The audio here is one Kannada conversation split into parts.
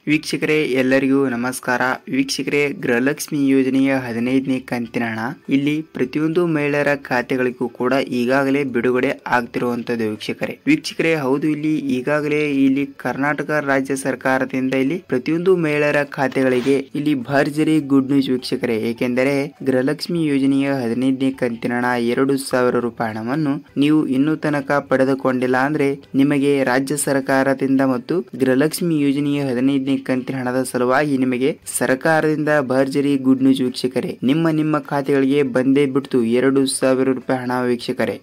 ವೀಕ್ಷಕರೇ ಎಲ್ಲರಿಗೂ ನಮಸ್ಕಾರ. ವೀಕ್ಷಕರೇ, ಗೃಹಲಕ್ಷ್ಮಿ ಯೋಜನೆಯ 15ನೇ ಕಂತಿನ ಹಣ ಇಲ್ಲಿ ಪ್ರತಿಯೊಂದು ಮಹಿಳೆಯರ ಖಾತೆಗಳಿಗೂ ಕೂಡ ಈಗಾಗಲೇ ಬಿಡುಗಡೆ ಆಗ್ತಿರುವಂತದ್ದು. ವೀಕ್ಷಕರೇ ಹೌದು, ಇಲ್ಲಿ ಈಗಾಗಲೇ ಇಲ್ಲಿ ಕರ್ನಾಟಕ ರಾಜ್ಯ ಸರ್ಕಾರದಿಂದ ಇಲ್ಲಿ ಪ್ರತಿಯೊಂದು ಮಹಿಳೆಯರ ಖಾತೆಗಳಿಗೆ ಇಲ್ಲಿ ಭರ್ಜರಿ ಗುಡ್ ನ್ಯೂಸ್ ವೀಕ್ಷಕರೇ. ಏಕೆಂದರೆ ಗೃಹಲಕ್ಷ್ಮಿ ಯೋಜನೆಯ 15ನೇ ಕಂತಿನ ಹಣ 2,000 ರೂಪಾಯಿ ಹಣವನ್ನು ನೀವು ಇನ್ನೂ ತನಕ ಪಡೆದುಕೊಂಡಿಲ್ಲ ಅಂದ್ರೆ ನಿಮಗೆ ರಾಜ್ಯ ಸರ್ಕಾರದಿಂದ ಮತ್ತು ಗೃಹಲಕ್ಷ್ಮಿ ಯೋಜನೆಯ 15ನೇ ಕಂತಿನ ಹಣದ ಸಲುವಾಗಿ ನಿಮಗೆ ಸರ್ಕಾರದಿಂದ ಭರ್ಜರಿ ಗುಡ್ ನ್ಯೂಸ್ ವೀಕ್ಷಕರೇ. ನಿಮ್ಮ ಖಾತೆಗಳಿಗೆ ಬಂದೇ ಬಿಡ್ತು 2,000 ರೂಪಾಯಿ ಹಣ ವೀಕ್ಷಕರೇ.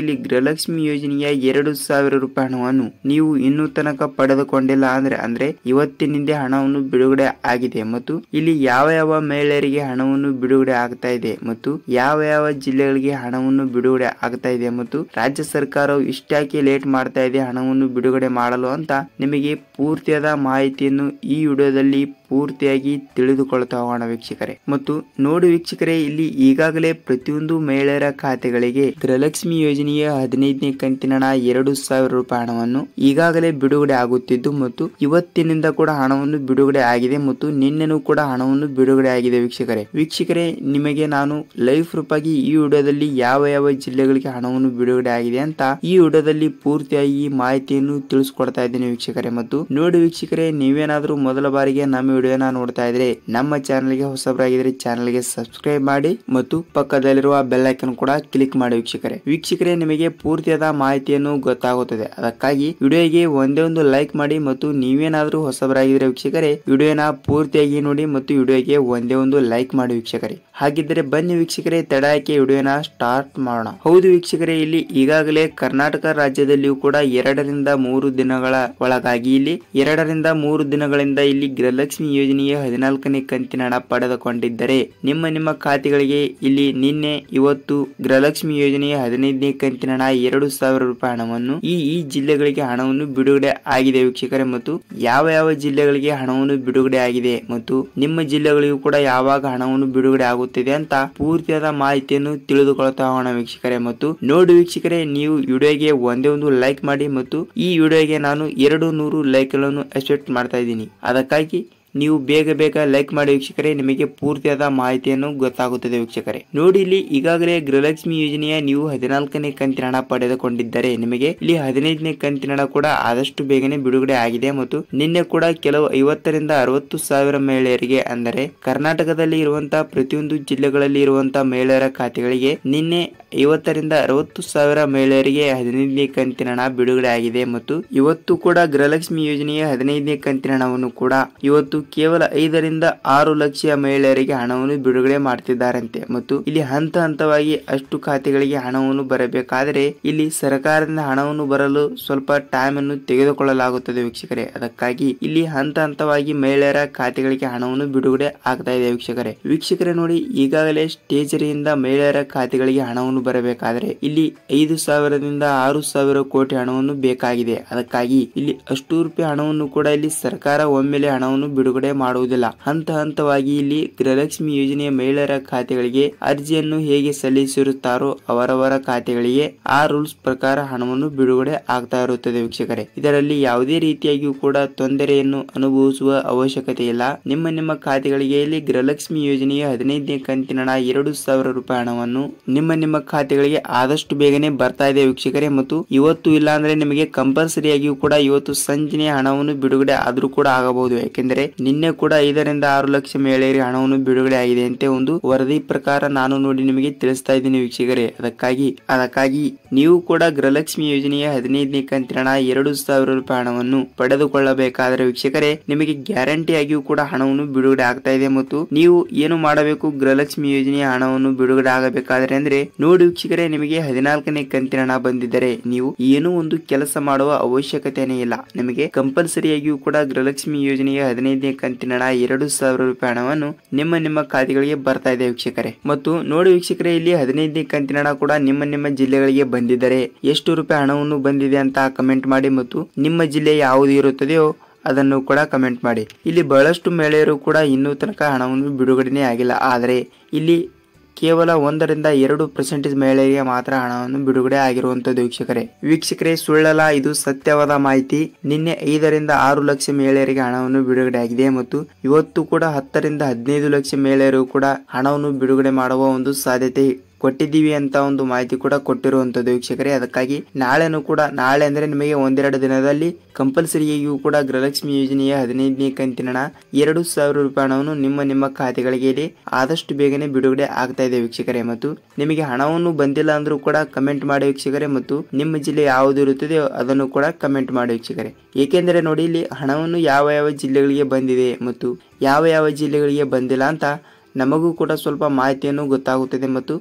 ಇಲ್ಲಿ ಗೃಹಲಕ್ಷ್ಮಿ ಯೋಜನೆಯ 2,000 ರೂಪಾಯಿ ಹಣವನ್ನು ನೀವು ಇನ್ನೂ ತನಕ ಪಡೆದುಕೊಂಡಿಲ್ಲ ಅಂದ್ರೆ ಇವತ್ತಿನಿಂದ ಹಣವನ್ನು ಬಿಡುಗಡೆ ಆಗಿದೆ ಮತ್ತು ಇಲ್ಲಿ ಯಾವ ಮಹಿಳೆಯರಿಗೆ ಹಣವನ್ನು ಬಿಡುಗಡೆ ಆಗ್ತಾ ಇದೆ ಮತ್ತು ಯಾವ ಜಿಲ್ಲೆಗಳಿಗೆ ಹಣವನ್ನು ಬಿಡುಗಡೆ ಆಗ್ತಾ ಇದೆ ಮತ್ತು ರಾಜ್ಯ ಸರ್ಕಾರವು ಇಷ್ಟಾಕೆ ಲೇಟ್ ಮಾಡ್ತಾ ಇದೆ ಹಣವನ್ನು ಬಿಡುಗಡೆ ಮಾಡಲು ಅಂತ ನಿಮಗೆ ಪೂರ್ತಿಯಾದ ಮಾಹಿತಿಯನ್ನು ಈ ವಿಡಿಯೋದಲ್ಲಿ ಪೂರ್ತಿಯಾಗಿ ತಿಳಿದುಕೊಳ್ತಾ ಹೋಗೋಣ ವೀಕ್ಷಕರೇ. ಮತ್ತು ನೋಡಿ ವೀಕ್ಷಕರೇ, ಇಲ್ಲಿ ಈಗಾಗಲೇ ಪ್ರತಿಯೊಂದು ಮಹಿಳೆಯರ ಖಾತೆಗಳಿಗೆ ಗೃಹಲಕ್ಷ್ಮಿ ಯೋಜನೆಯ 15ನೇ ಕಂತಿನ ಹಣ 2,000 ರೂಪಾಯಿ ಹಣವನ್ನು ಈಗಾಗಲೇ ಬಿಡುಗಡೆ ಆಗುತ್ತಿದ್ದು ಮತ್ತು ಇವತ್ತಿನಿಂದ ಕೂಡ ಹಣವನ್ನು ಬಿಡುಗಡೆ ಆಗಿದೆ ಮತ್ತು ನಿನ್ನೆನೂ ಕೂಡ ಹಣವನ್ನು ಬಿಡುಗಡೆ ಆಗಿದೆ ವೀಕ್ಷಕರೇ. ನಿಮಗೆ ನಾನು ಲೈವ್ ರೂಪಾಯಿ ಈ ವಿಡಿಯೋದಲ್ಲಿ ಯಾವ ಜಿಲ್ಲೆಗಳಿಗೆ ಹಣವನ್ನು ಬಿಡುಗಡೆ ಆಗಿದೆ ಅಂತ ಈ ವಿಡಿಯೋದಲ್ಲಿ ಪೂರ್ತಿಯಾಗಿ ಮಾಹಿತಿಯನ್ನು ತಿಳಿಸ್ಕೊಡ್ತಾ ಇದ್ದೇನೆ ವೀಕ್ಷಕರೇ. ಮತ್ತು ನೋಡಿ ವೀಕ್ಷಕರೇ, ನೀವೇನಾದ್ರೂ ಮೊದಲ ಬಾರಿಗೆ ನಮ್ಮ ವಿಡಿಯೋನ ನೋಡ್ತಾ ಇದ್ರೆ ನಮ್ಮ ಚಾನೆಲ್ಗೆ ಹೊಸಬರಾಗಿದ್ರೆ ಚಾನೆಲ್ಗೆ ಸಬ್ಸ್ಕ್ರೈಬ್ ಮಾಡಿ ಮತ್ತು ಪಕ್ಕದಲ್ಲಿರುವ ಬೆಲ್ ಐಕಾನ್ ಕೂಡ ಕ್ಲಿಕ್ ಮಾಡಿ ವೀಕ್ಷಕರೇ. ನಿಮಗೆ ಪೂರ್ತಿಯಾದ ಮಾಹಿತಿಯನ್ನು ಗೊತ್ತಾಗುತ್ತದೆ, ಅದಕ್ಕಾಗಿ ವಿಡಿಯೋಗೆ ಒಂದೇ ಒಂದು ಲೈಕ್ ಮಾಡಿ ಮತ್ತು ನೀವೇನಾದ್ರೂ ಹೊಸಬರಾಗಿದ್ರೆ ವೀಕ್ಷಕರೇ ವಿಡಿಯೋನ ಪೂರ್ತಿಯಾಗಿ ನೋಡಿ ಮತ್ತು ವಿಡಿಯೋಗೆ ಒಂದೇ ಒಂದು ಲೈಕ್ ಮಾಡಿ ವೀಕ್ಷಕರೇ. ಹಾಗಿದ್ದರೆ ಬನ್ನಿ ವೀಕ್ಷಕರೇ, ತಡ ಹಾಕಿ ವಿಡಿಯೋನ ಸ್ಟಾರ್ಟ್ ಮಾಡೋಣ. ಹೌದು ವೀಕ್ಷಕರೇ, ಇಲ್ಲಿ ಈಗಾಗಲೇ ಕರ್ನಾಟಕ ರಾಜ್ಯದಲ್ಲಿಯೂ ಕೂಡ 2 ರಿಂದ 3 ದಿನಗಳ ಒಳಗಾಗಿ ಇಲ್ಲಿ 2 ರಿಂದ 3 ದಿನಗಳಿಂದ ಇಲ್ಲಿ ಗೃಹಲಕ್ಷ್ಮಿ ಯೋಜನೆಯ 14ನೇ ಕಂತಿನ ಹಣ ಪಡೆದುಕೊಂಡಿದ್ದರೆ ನಿಮ್ಮ ಖಾತೆಗಳಿಗೆ ಇಲ್ಲಿ ನಿನ್ನೆ ಇವತ್ತು ಗೃಹಲಕ್ಷ್ಮಿ ಯೋಜನೆಯ 15ನೇ ಕಂತಿನ ಹಣ 2,000 ರೂಪಾಯಿ ಹಣವನ್ನು ಈ ಜಿಲ್ಲೆಗಳಿಗೆ ಹಣವನ್ನು ಬಿಡುಗಡೆ ಆಗಿದೆ ವೀಕ್ಷಕರೇ. ಮತ್ತು ಯಾವ ಜಿಲ್ಲೆಗಳಿಗೆ ಹಣವನ್ನು ಬಿಡುಗಡೆ ಆಗಿದೆ ಮತ್ತು ನಿಮ್ಮ ಜಿಲ್ಲೆಗಳಿಗೂ ಕೂಡ ಯಾವಾಗ ಹಣವನ್ನು ಬಿಡುಗಡೆ ಆಗುತ್ತಿದೆ ಅಂತ ಪೂರ್ತಿಯಾದ ಮಾಹಿತಿಯನ್ನು ತಿಳಿದುಕೊಳ್ತಾ ಹೋಗೋಣ ವೀಕ್ಷಕರೇ. ಮತ್ತು ನೋಡಿ ವೀಕ್ಷಕರೇ, ನೀವು ವಿಡಿಯೋಗೆ ಒಂದೇ ಒಂದು ಲೈಕ್ ಮಾಡಿ ಮತ್ತು ಈ ವಿಡಿಯೋಗೆ ನಾನು 200 ಲೈಕ್ ಗಳನ್ನು ಎಕ್ಸ್ಪೆಕ್ಟ್ ಮಾಡ್ತಾ ಇದ್ದೀನಿ, ಅದಕ್ಕಾಗಿ ನೀವು ಬೇಗ ಲೈಕ್ ಮಾಡಿ ವೀಕ್ಷಕರೇ. ನಿಮಗೆ ಪೂರ್ತಿಯಾದ ಮಾಹಿತಿಯನ್ನು ಗೊತ್ತಾಗುತ್ತದೆ ವೀಕ್ಷಕರೇ. ನೋಡಿ, ಇಲ್ಲಿ ಈಗಾಗಲೇ ಗೃಹಲಕ್ಷ್ಮಿ ಯೋಜನೆಯ ನೀವು 14ನೇ ಕಂತಿನ ಹಣ ಪಡೆದುಕೊಂಡಿದ್ದರೆ ನಿಮಗೆ ಇಲ್ಲಿ 15ನೇ ಕಂತಿನ ಹಣ ಕೂಡ ಆದಷ್ಟು ಬೇಗನೆ ಬಿಡುಗಡೆ ಆಗಿದೆ ಮತ್ತು ನಿನ್ನೆ ಕೂಡ ಕೆಲವು 50 ರಿಂದ 60 ಸಾವಿರ ಮಹಿಳೆಯರಿಗೆ ಅಂದರೆ ಕರ್ನಾಟಕದಲ್ಲಿ ಇರುವಂತಹ ಪ್ರತಿಯೊಂದು ಜಿಲ್ಲೆಗಳಲ್ಲಿ ಇರುವಂತಹ ಮಹಿಳೆಯರ ಖಾತೆಗಳಿಗೆ ನಿನ್ನೆ 50 ರಿಂದ 60 ಸಾವಿರ ಮಹಿಳೆಯರಿಗೆ 15ನೇ ಕಂತಿನ ಹಣ ಬಿಡುಗಡೆ ಆಗಿದೆ ಮತ್ತು ಇವತ್ತು ಕೂಡ ಗೃಹಲಕ್ಷ್ಮಿ ಯೋಜನೆಯ 15ನೇ ಕಂತಿನ ಹಣವನ್ನು ಕೂಡ ಇವತ್ತು ಕೇವಲ 5 ರಿಂದ 6 ಲಕ್ಷ ಮಹಿಳೆಯರಿಗೆ ಹಣವನ್ನು ಬಿಡುಗಡೆ ಮಾಡ್ತಿದ್ದಾರಂತೆ. ಮತ್ತು ಇಲ್ಲಿ ಹಂತವಾಗಿ ಅಷ್ಟು ಖಾತೆಗಳಿಗೆ ಹಣವನ್ನು ಬರಬೇಕಾದರೆ ಇಲ್ಲಿ ಸರ್ಕಾರದಿಂದ ಹಣವನ್ನು ಬರಲು ಸ್ವಲ್ಪ ಟೈಮ್ ಅನ್ನು ತೆಗೆದುಕೊಳ್ಳಲಾಗುತ್ತದೆ ವೀಕ್ಷಕರೇ. ಅದಕ್ಕಾಗಿ ಇಲ್ಲಿ ಹಂತವಾಗಿ ಮಹಿಳೆಯರ ಖಾತೆಗಳಿಗೆ ಹಣವನ್ನು ಬಿಡುಗಡೆ ಆಗ್ತಾ ಇದೆ ವೀಕ್ಷಕರೇ. ನೋಡಿ, ಈಗಾಗಲೇ ಸ್ಟೇಜರಿಯಿಂದ ಮಹಿಳೆಯರ ಖಾತೆಗಳಿಗೆ ಹಣವನ್ನು ಬರಬೇಕಾದರೆ ಇಲ್ಲಿ 5,000 ರಿಂದ 6,000 ಕೋಟಿ ಹಣವನ್ನು ಬೇಕಾಗಿದೆ. ಅದಕ್ಕಾಗಿ ಇಲ್ಲಿ ಅಷ್ಟು ರೂಪಾಯಿ ಹಣವನ್ನು ಕೂಡ ಇಲ್ಲಿ ಸರ್ಕಾರ ಒಮ್ಮೆಲೆ ಹಣವನ್ನು ಬಿಡುಗಡೆ ಮಾಡುವುದಿಲ್ಲ. ಹಂತವಾಗಿ ಇಲ್ಲಿ ಗೃಹಲಕ್ಷ್ಮಿ ಯೋಜನೆಯ ಮಹಿಳೆಯರ ಖಾತೆಗಳಿಗೆ ಅರ್ಜಿಯನ್ನು ಹೇಗೆ ಸಲ್ಲಿಸಿರುತ್ತಾರೋ ಅವರವರ ಖಾತೆಗಳಿಗೆ ಆ ರೂಲ್ಸ್ ಪ್ರಕಾರ ಹಣವನ್ನು ಬಿಡುಗಡೆ ಆಗ್ತಾ ಇರುತ್ತದೆ ವೀಕ್ಷಕರೇ. ಇದರಲ್ಲಿ ಯಾವುದೇ ರೀತಿಯಾಗಿಯೂ ಕೂಡ ತೊಂದರೆಯನ್ನು ಅನುಭವಿಸುವ ಅವಶ್ಯಕತೆ ಇಲ್ಲ. ನಿಮ್ಮ ಖಾತೆಗಳಿಗೆ ಇಲ್ಲಿ ಗೃಹಲಕ್ಷ್ಮಿ ಯೋಜನೆಯ 15ನೇ ಕಂತಿನ ಹಣ 2,000 ರೂಪಾಯಿ ಹಣವನ್ನು ನಿಮ್ಮ ಖಾತೆಗಳಿಗೆ ಆದಷ್ಟು ಬೇಗನೆ ಬರ್ತಾ ಇದೆ ವೀಕ್ಷಕರೇ. ಮತ್ತು ಇವತ್ತು ಇಲ್ಲ ಅಂದ್ರೆ ನಿಮಗೆ ಕಂಪಲ್ಸರಿ ಆಗಿಯೂ ಕೂಡ ಇವತ್ತು ಸಂಜೆ ಹಣವನ್ನು ಬಿಡುಗಡೆ ಆದ್ರೂ ಕೂಡ ಆಗಬಹುದು. ಯಾಕೆಂದ್ರೆ ನಿನ್ನೆ ಕೂಡ 5 ರಿಂದ 6 ಲಕ್ಷ ಮಹಿಳೆಯರಿಗೆ ಹಣವನ್ನು ಬಿಡುಗಡೆ ಆಗಿದೆ ಅಂತ ಒಂದು ವರದಿ ಪ್ರಕಾರ ನಾನು ನೋಡಿ ನಿಮಗೆ ತಿಳಿಸ್ತಾ ಇದ್ದೀನಿ ವೀಕ್ಷಕರೇ. ಅದಕ್ಕಾಗಿ ನೀವು ಕೂಡ ಗೃಹಲಕ್ಷ್ಮಿ ಯೋಜನೆಯ 15ನೇ ಕಂತಿನ ಹಣ 2,000 ರೂಪಾಯಿ ಹಣವನ್ನು ಪಡೆದುಕೊಳ್ಳಬೇಕಾದರೆ ವೀಕ್ಷಕರೇ ನಿಮಗೆ ಗ್ಯಾರಂಟಿ ಆಗಿಯೂ ಕೂಡ ಹಣವನ್ನು ಬಿಡುಗಡೆ ಆಗ್ತಾ ಇದೆ. ಮತ್ತು ನೀವು ಏನು ಮಾಡಬೇಕು, ಗೃಹಲಕ್ಷ್ಮಿ ಯೋಜನೆಯ ಹಣವನ್ನು ಬಿಡುಗಡೆ ಆಗಬೇಕಾದ್ರೆ ಅಂದ್ರೆ ನೋಡಿ ವೀಕ್ಷಕರೇ, ನಿಮಗೆ 14ನೇ ಕಂತಿನ ಹಣ ಬಂದಿದ್ದರೆ ನೀವು ಏನೋ ಒಂದು ಕೆಲಸ ಮಾಡುವ ಅವಶ್ಯಕತೆನೇ ಇಲ್ಲ. ನಿಮಗೆ ಕಂಪಲ್ಸರಿ ಆಗಿಯೂ ಕೂಡ ಗೃಹಲಕ್ಷ್ಮಿ ಯೋಜನೆಯ 15ನೇ ಕಂತಿನ ಹಣ 2,000 ರೂಪಾಯಿ ಹಣವನ್ನು ನಿಮ್ಮ ಖಾತೆಗಳಿಗೆ ಬರ್ತಾ ಇದೆ ವೀಕ್ಷಕರೇ. ಮತ್ತು ನೋಡಿ ವೀಕ್ಷಕರೇ, ಇಲ್ಲಿ 15ನೇ ಕಂತಿನ ಹಣ ಕೂಡ ನಿಮ್ಮ ಜಿಲ್ಲೆಗಳಿಗೆ ಬಂದಿದ್ದರೆ ಎಷ್ಟು ರೂಪಾಯಿ ಹಣವನ್ನು ಬಂದಿದೆ ಅಂತ ಕಮೆಂಟ್ ಮಾಡಿ ಮತ್ತು ನಿಮ್ಮ ಜಿಲ್ಲೆ ಯಾವುದು ಇರುತ್ತದೆಯೋ ಅದನ್ನು ಕೂಡ ಕಮೆಂಟ್ ಮಾಡಿ. ಇಲ್ಲಿ ಬಹಳಷ್ಟು ಮಹಿಳೆಯರು ಕೂಡ ಇನ್ನೂ ತನಕ ಹಣವನ್ನು ಬಿಡುಗಡೆನೇ ಆಗಿಲ್ಲ. ಆದರೆ ಇಲ್ಲಿ ಕೇವಲ 1-2% ಮಹಿಳೆಯರಿಗೆ ಮಾತ್ರ ಹಣವನ್ನು ಬಿಡುಗಡೆ ಆಗಿರುವಂತದ್ದು ವೀಕ್ಷಕರೇ ಸುಳ್ಳಲ್ಲ, ಇದು ಸತ್ಯವಾದ ಮಾಹಿತಿ. ನಿನ್ನೆ 5-6 ಲಕ್ಷ ಮಹಿಳೆಯರಿಗೆ ಹಣವನ್ನು ಬಿಡುಗಡೆ ಆಗಿದೆ ಮತ್ತು ಇವತ್ತು ಕೂಡ 10-15 ಲಕ್ಷ ಮಹಿಳೆಯರು ಕೂಡ ಹಣವನ್ನು ಬಿಡುಗಡೆ ಮಾಡುವ ಒಂದು ಸಾಧ್ಯತೆ ಕೊಟ್ಟಿದ್ದೀವಿ ಅಂತ ಒಂದು ಮಾಹಿತಿ ಕೂಡ ಕೊಟ್ಟಿರುವಂತದ್ದು ವೀಕ್ಷಕರೇ. ಅದಕ್ಕಾಗಿ ನಾಳೆ ಅಂದ್ರೆ ನಿಮಗೆ 1-2 ದಿನದಲ್ಲಿ ಕಂಪಲ್ಸರಿಯಾಗಿಯೂ ಕೂಡ ಗೃಹಲಕ್ಷ್ಮಿ ಯೋಜನೆಯ 15ನೇ ಕಂತಿನ ಹಣ 2,000 ರೂಪಾಯಿ ಹಣವನ್ನು ನಿಮ್ಮ ಖಾತೆಗಳಿಗೆ ಆದಷ್ಟು ಬೇಗನೆ ಬಿಡುಗಡೆ ಆಗ್ತಾ ಇದೆ ವೀಕ್ಷಕರೇ. ಮತ್ತು ನಿಮಗೆ ಹಣವನ್ನು ಬಂದಿಲ್ಲ ಅಂದ್ರೂ ಕೂಡ ಕಮೆಂಟ್ ಮಾಡಿ ವೀಕ್ಷಕರೇ, ಮತ್ತು ನಿಮ್ಮ ಜಿಲ್ಲೆ ಯಾವುದು ಇರುತ್ತದೆಯೋ ಅದನ್ನು ಕೂಡ ಕಮೆಂಟ್ ಮಾಡಿ ವೀಕ್ಷಕರೇ. ಏಕೆಂದರೆ ನೋಡಿ, ಇಲ್ಲಿ ಹಣವನ್ನು ಯಾವ ಜಿಲ್ಲೆಗಳಿಗೆ ಬಂದಿದೆ ಮತ್ತು ಯಾವ ಜಿಲ್ಲೆಗಳಿಗೆ ಬಂದಿಲ್ಲ ಅಂತ ನಮಗೂ ಕೂಡ ಸ್ವಲ್ಪ ಮಾಹಿತಿಯನ್ನು ಗೊತ್ತಾಗುತ್ತದೆ. ಮತ್ತು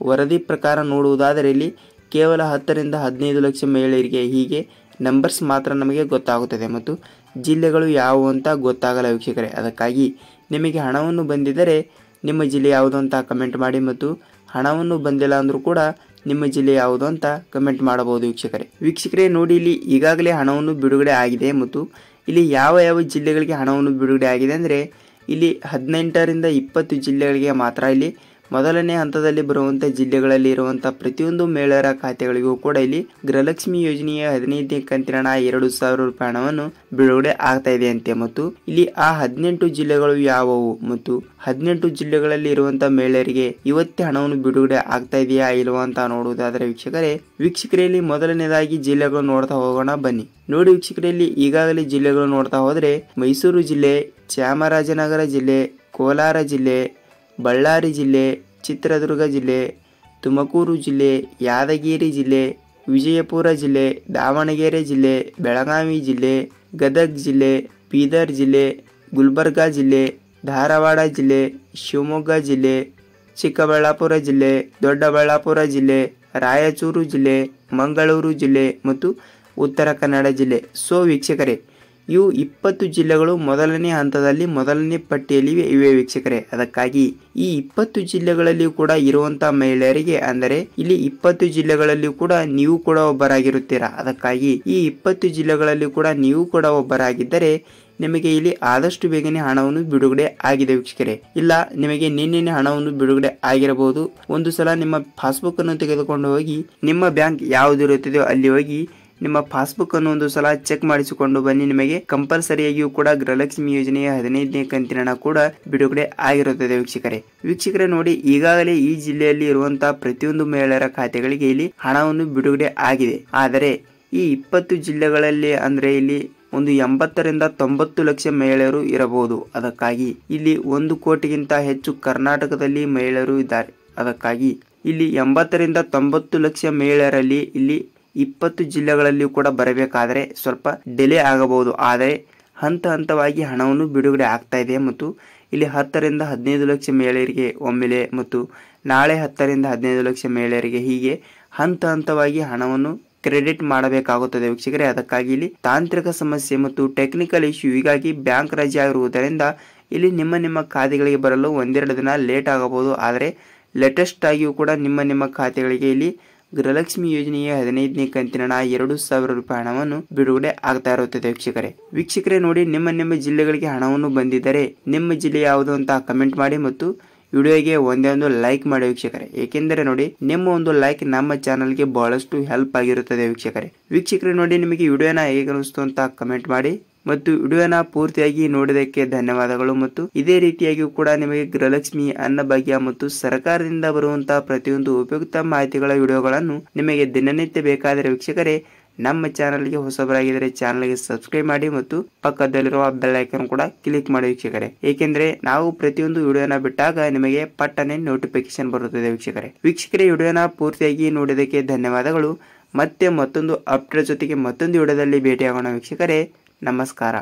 ವರದಿ ಪ್ರಕಾರ ನೋಡುವುದಾದರೆ ಇಲ್ಲಿ ಕೇವಲ 10-15 ಲಕ್ಷ ಮಹಿಳೆಯರಿಗೆ ಹೀಗೆ ನಂಬರ್ಸ್ ಮಾತ್ರ ನಮಗೆ ಗೊತ್ತಾಗುತ್ತದೆ ಮತ್ತು ಜಿಲ್ಲೆಗಳು ಯಾವುವು ಅಂತ ಗೊತ್ತಾಗಲ್ಲ ವೀಕ್ಷಕರೇ. ಅದಕ್ಕಾಗಿ ನಿಮಗೆ ಹಣವನ್ನು ಬಂದಿದ್ದರೆ ನಿಮ್ಮ ಜಿಲ್ಲೆ ಯಾವುದು ಅಂತ ಕಮೆಂಟ್ ಮಾಡಿ, ಮತ್ತು ಹಣವನ್ನು ಬಂದಿಲ್ಲ ಅಂದರೂ ಕೂಡ ನಿಮ್ಮ ಜಿಲ್ಲೆ ಯಾವುದು ಅಂತ ಕಮೆಂಟ್ ಮಾಡಬಹುದು ವೀಕ್ಷಕರೇ. ನೋಡಿ, ಇಲ್ಲಿ ಈಗಾಗಲೇ ಹಣವನ್ನು ಬಿಡುಗಡೆ ಆಗಿದೆ ಮತ್ತು ಇಲ್ಲಿ ಯಾವ ಜಿಲ್ಲೆಗಳಿಗೆ ಹಣವನ್ನು ಬಿಡುಗಡೆ ಆಗಿದೆ ಅಂದರೆ ಇಲ್ಲಿ 18-20 ಜಿಲ್ಲೆಗಳಿಗೆ ಮಾತ್ರ. ಇಲ್ಲಿ ಮೊದಲನೇ ಹಂತದಲ್ಲಿ ಬರುವಂಥ ಜಿಲ್ಲೆಗಳಲ್ಲಿ ಇರುವಂಥ ಪ್ರತಿಯೊಂದು ಮಹಿಳೆಯರ ಖಾತೆಗಳಿಗೂ ಕೂಡ ಇಲ್ಲಿ ಗೃಹಲಕ್ಷ್ಮಿ ಯೋಜನೆಯ 15ನೇ ಕಂತಿನ ಹಣ 2,000 ರೂಪಾಯಿ ಹಣವನ್ನು ಬಿಡುಗಡೆ ಆಗ್ತಾ ಇದೆ ಅಂತೆ. ಮತ್ತು ಇಲ್ಲಿ ಆ 18 ಜಿಲ್ಲೆಗಳು ಯಾವುವು ಮತ್ತು 18 ಜಿಲ್ಲೆಗಳಲ್ಲಿ ಇರುವಂಥ ಮಹಿಳೆಯರಿಗೆ ಇವತ್ತೇ ಹಣವನ್ನು ಬಿಡುಗಡೆ ಆಗ್ತಾ ಇದೆಯಾ ಇಲ್ವಾ ಅಂತ ನೋಡುವುದಾದರೆ ವೀಕ್ಷಕರೇ ಇಲ್ಲಿ ಮೊದಲನೇದಾಗಿ ಜಿಲ್ಲೆಗಳು ನೋಡ್ತಾ ಹೋಗೋಣ ಬನ್ನಿ. ನೋಡಿ ವೀಕ್ಷಕರೇ, ಇಲ್ಲಿ ಈಗಾಗಲೇ ಜಿಲ್ಲೆಗಳು ನೋಡ್ತಾ ಹೋದರೆ ಮೈಸೂರು ಜಿಲ್ಲೆ, ಚಾಮರಾಜನಗರ ಜಿಲ್ಲೆ, ಕೋಲಾರ ಜಿಲ್ಲೆ, ಬಳ್ಳಾರಿ ಜಿಲ್ಲೆ, ಚಿತ್ರದುರ್ಗ ಜಿಲ್ಲೆ, ತುಮಕೂರು ಜಿಲ್ಲೆ, ಯಾದಗಿರಿ ಜಿಲ್ಲೆ, ವಿಜಯಪುರ ಜಿಲ್ಲೆ, ದಾವಣಗೆರೆ ಜಿಲ್ಲೆ, ಬೆಳಗಾವಿ ಜಿಲ್ಲೆ, ಗದಗ ಜಿಲ್ಲೆ, ಬೀದರ್ ಜಿಲ್ಲೆ, ಗುಲ್ಬರ್ಗಾ ಜಿಲ್ಲೆ, ಧಾರವಾಡ ಜಿಲ್ಲೆ, ಶಿವಮೊಗ್ಗ ಜಿಲ್ಲೆ, ಚಿಕ್ಕಬಳ್ಳಾಪುರ ಜಿಲ್ಲೆ, ದೊಡ್ಡಬಳ್ಳಾಪುರ ಜಿಲ್ಲೆ, ರಾಯಚೂರು ಜಿಲ್ಲೆ, ಮಂಗಳೂರು ಜಿಲ್ಲೆ ಮತ್ತು ಉತ್ತರ ಕನ್ನಡ ಜಿಲ್ಲೆ. ಸೊ ವೀಕ್ಷಕರೇ, ಇವು 20 ಜಿಲ್ಲೆಗಳು ಮೊದಲನೇ ಹಂತದಲ್ಲಿ ಮೊದಲನೇ ಪಟ್ಟಿಯಲ್ಲಿ ಇವೆ ವೀಕ್ಷಕರೇ. ಅದಕ್ಕಾಗಿ ಈ 20 ಜಿಲ್ಲೆಗಳಲ್ಲಿ ಕೂಡ ಇರುವಂತಹ ಮಹಿಳೆಯರಿಗೆ, ಅಂದರೆ ಇಲ್ಲಿ 20 ಜಿಲ್ಲೆಗಳಲ್ಲಿ ಕೂಡ ನೀವು ಕೂಡ ಒಬ್ಬರಾಗಿರುತ್ತೀರಾ. ಅದಕ್ಕಾಗಿ ಈ 20 ಜಿಲ್ಲೆಗಳಲ್ಲಿ ಕೂಡ ನೀವು ಕೂಡ ಒಬ್ಬರಾಗಿದ್ದರೆ ನಿಮಗೆ ಇಲ್ಲಿ ಆದಷ್ಟು ಬೇಗನೆ ಹಣವನ್ನು ಬಿಡುಗಡೆ ಆಗಿದೆ ವೀಕ್ಷಕರೇ. ಇಲ್ಲ ನಿಮಗೆ ನಿನ್ನೆ ಹಣವನ್ನು ಬಿಡುಗಡೆ ಆಗಿರಬಹುದು. ಒಂದು ಸಲ ನಿಮ್ಮ ಪಾಸ್ಬುಕ್ ಅನ್ನು ತೆಗೆದುಕೊಂಡು ಹೋಗಿ ನಿಮ್ಮ ಬ್ಯಾಂಕ್ ಯಾವುದು ಇರುತ್ತದೆಯೋ ಅಲ್ಲಿ ಹೋಗಿ ನಿಮ್ಮ ಪಾಸ್ಬುಕ್ ಅನ್ನು ಒಂದು ಸಲ ಚೆಕ್ ಮಾಡಿಸಿಕೊಂಡು ಬನ್ನಿ. ನಿಮಗೆ ಕಂಪಲ್ಸರಿಯಾಗಿಯೂ ಕೂಡ ಗೃಹಲಕ್ಷ್ಮಿ ಯೋಜನೆಯ 15ನೇ ಕಂತಿನ ಹಣ ಕೂಡ ಬಿಡುಗಡೆ ಆಗಿರುತ್ತದೆ ವೀಕ್ಷಕರೇ. ನೋಡಿ, ಈಗಾಗಲೇ ಈ ಜಿಲ್ಲೆಯಲ್ಲಿ ಇರುವಂತಹ ಪ್ರತಿಯೊಂದು ಮಹಿಳೆಯರ ಖಾತೆಗಳಿಗೆ ಇಲ್ಲಿ ಹಣವನ್ನು ಬಿಡುಗಡೆ ಆಗಿದೆ. ಆದರೆ ಈ 20 ಜಿಲ್ಲೆಗಳಲ್ಲಿ ಅಂದ್ರೆ ಇಲ್ಲಿ ಒಂದು 80-90 ಲಕ್ಷ ಮಹಿಳೆಯರು ಇರಬಹುದು. ಅದಕ್ಕಾಗಿ ಇಲ್ಲಿ 1 ಕೋಟಿಗಿಂತ ಹೆಚ್ಚು ಕರ್ನಾಟಕದಲ್ಲಿ ಮಹಿಳೆಯರು ಇದ್ದಾರೆ. ಅದಕ್ಕಾಗಿ ಇಲ್ಲಿ 80-90 ಲಕ್ಷ ಮಹಿಳೆಯರಲ್ಲಿ ಇಲ್ಲಿ 20 ಜಿಲ್ಲೆಗಳಲ್ಲಿ ಕೂಡ ಬರಬೇಕಾದರೆ ಸ್ವಲ್ಪ ಡಿಲೇ ಆಗಬಹುದು. ಆದರೆ ಹಂತವಾಗಿ ಹಣವನ್ನು ಬಿಡುಗಡೆ ಆಗ್ತಾ ಇದೆ ಮತ್ತು ಇಲ್ಲಿ 10-15 ಲಕ್ಷ ಮಹಿಳೆಯರಿಗೆ ಒಮ್ಮೆಲೆ ಮತ್ತು ನಾಳೆ 10-15 ಲಕ್ಷ ಮಹಿಳೆಯರಿಗೆ ಹೀಗೆ ಹಂತವಾಗಿ ಹಣವನ್ನು ಕ್ರೆಡಿಟ್ ಮಾಡಬೇಕಾಗುತ್ತದೆ ವೀಕ್ಷಕರೇ. ಅದಕ್ಕಾಗಿ ಇಲ್ಲಿ ತಾಂತ್ರಿಕ ಸಮಸ್ಯೆ ಮತ್ತು ಟೆಕ್ನಿಕಲ್ ಇಶ್ಯೂ ಹೀಗಾಗಿ ಬ್ಯಾಂಕ್ ರಜೆ ಆಗಿರುವುದರಿಂದ ಇಲ್ಲಿ ನಿಮ್ಮ ಖಾತೆಗಳಿಗೆ ಬರಲು 1-2 ದಿನ ಲೇಟ್ ಆಗಬಹುದು. ಆದರೆ ಲೇಟೆಸ್ಟ್ ಆಗಿಯೂ ಕೂಡ ನಿಮ್ಮ ಖಾತೆಗಳಿಗೆ ಇಲ್ಲಿ ಗೃಹಲಕ್ಷ್ಮಿ ಯೋಜನೆಯ 15ನೇ ಕಂತಿನ ಹಣ 2,000 ರೂಪಾಯಿ ಹಣವನ್ನು ಬಿಡುಗಡೆ ಆಗ್ತಾ ಇರುತ್ತದೆ ವೀಕ್ಷಕರೇ. ನೋಡಿ, ನಿಮ್ಮ ಜಿಲ್ಲೆಗಳಿಗೆ ಹಣವನ್ನು ಬಂದಿದ್ದರೆ ನಿಮ್ಮ ಜಿಲ್ಲೆ ಯಾವುದು ಅಂತ ಕಮೆಂಟ್ ಮಾಡಿ ಮತ್ತು ವಿಡಿಯೋಗೆ ಒಂದೇ ಲೈಕ್ ಮಾಡಿ ವೀಕ್ಷಕರೇ. ಏಕೆಂದರೆ ನೋಡಿ, ನಿಮ್ಮ ಒಂದು ಲೈಕ್ ನಮ್ಮ ಚಾನಲ್ಗೆ ಬಹಳಷ್ಟು ಹೆಲ್ಪ್ ಆಗಿರುತ್ತದೆ ವೀಕ್ಷಕರೇ. ನೋಡಿ, ನಿಮಗೆ ವಿಡಿಯೋನ ಹೇಗೆ ಅನಿಸ್ತು ಅಂತ ಕಮೆಂಟ್ ಮಾಡಿ ಮತ್ತು ವಿಡಿಯೋನ ಪೂರ್ತಿಯಾಗಿ ನೋಡಿದಕ್ಕೆ ಧನ್ಯವಾದಗಳು. ಮತ್ತು ಇದೇ ರೀತಿಯಾಗಿಯೂ ಕೂಡ ನಿಮಗೆ ಗೃಹಲಕ್ಷ್ಮಿ, ಅನ್ನಭಾಗ್ಯ ಮತ್ತು ಸರ್ಕಾರದಿಂದ ಬರುವಂತಹ ಪ್ರತಿಯೊಂದು ಉಪಯುಕ್ತ ಮಾಹಿತಿಗಳ ವಿಡಿಯೋಗಳನ್ನು ನಿಮಗೆ ದಿನನಿತ್ಯ ಬೇಕಾದರೆ ವೀಕ್ಷಕರೇ ನಮ್ಮ ಚಾನಲ್ಗೆ ಹೊಸಬರಾಗಿದ್ದರೆ ಚಾನಲ್ಗೆ ಸಬ್ಸ್ಕ್ರೈಬ್ ಮಾಡಿ ಮತ್ತು ಪಕ್ಕದಲ್ಲಿರುವ ಬೆಲ್ ಐಕಾನ್ ಕೂಡ ಕ್ಲಿಕ್ ಮಾಡಿ ವೀಕ್ಷಕರೇ. ಏಕೆಂದರೆ ನಾವು ಪ್ರತಿಯೊಂದು ವಿಡಿಯೋನ ಬಿಟ್ಟಾಗ ನಿಮಗೆ ಪಟ್ಟನೆ ನೋಟಿಫಿಕೇಶನ್ ಬರುತ್ತದೆ ವೀಕ್ಷಕರೇ. ವಿಡಿಯೋನ ಪೂರ್ತಿಯಾಗಿ ನೋಡಿದಕ್ಕೆ ಧನ್ಯವಾದಗಳು. ಮತ್ತೆ ಮತ್ತೊಂದು ಅಪ್ಡೇಟ್ ಜೊತೆಗೆ ಮತ್ತೊಂದು ವಿಡಿಯೋದಲ್ಲಿ ಭೇಟಿಯಾಗೋಣ ವೀಕ್ಷಕರೇ. ನಮಸ್ಕಾರ.